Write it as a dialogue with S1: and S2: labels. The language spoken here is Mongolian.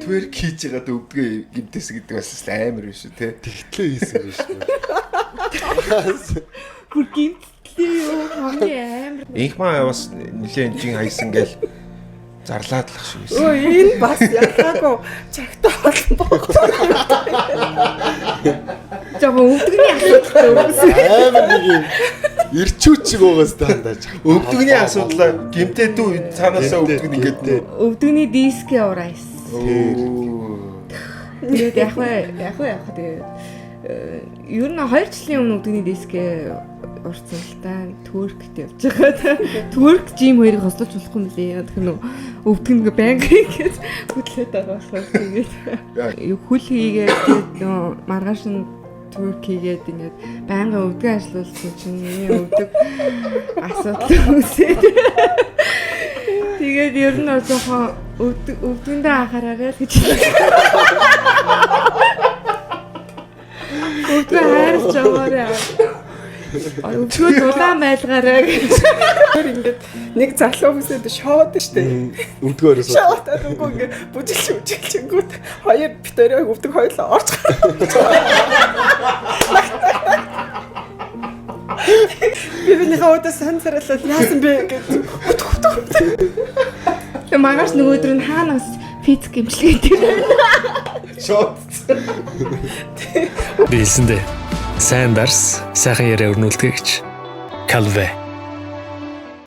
S1: Twerk хийж байгаад өвдгөө гимтэс гэдэг бас амар биш үү те.
S2: Тэгтлээ хийсэн биш үү?
S3: Гүр гимтлээ юу хамгийн амар.
S1: Инх маа бас нэлээд жин хайсан гээл зарлаад л ах шиг байсан.
S4: Өө энэ бас ялгаагүй чагтаа холбоо.
S3: Жог өвдөгний асуудалтай өгсөн.
S2: Амар нэг юм ирчүүч шиг байгаас таандаа.
S1: Өвдөгний асуудлаа гимтээ дүү цаанаасаа өвдөг ингээд
S3: Өвдөгний дискээ урайс. Тэгээд яг тэгээд ер нь 2 жилийн өмнө өвдөгний дискээ урцсан л та Twerk-т явж байгаа. Twerk жим хоёрыг хослуулж болохгүй юм лээ. Яг тэр нөө өвдгөн ингээ банк гэж хөдлөөд байгаа болохоор тэгээд хөл хийгээд нөө маргааш нь Twerk хийгээд ингээд байнга өвдгөө ажиллуулсан чинь өвдөг асуудал үүсээд. Тэгээд ер нь жоохон өвдгөндөө анхаараа л гэж. Өвдгөө хайрч байгаарай. Өвдгөө дулаан байлгаарай гэж.
S4: Тэр ингээд нэг залуу хүмүүсэд шоод штэ.
S2: Өвдгөөрөөс.
S4: Шоотад үгүй ингээд бүжилчингүүд хоёр битэрэг өвдөг хоёлоо орж. Бивнийхээ удаа сансаралал яасан бэ гэж.
S3: Тэг магаш нөгөөдөр нь хаанаас физик имчилгээтэй байна.
S1: шот.
S5: Билсэндээ сайн дарс сайхан яриа өрнүүлдэг гэж. Calve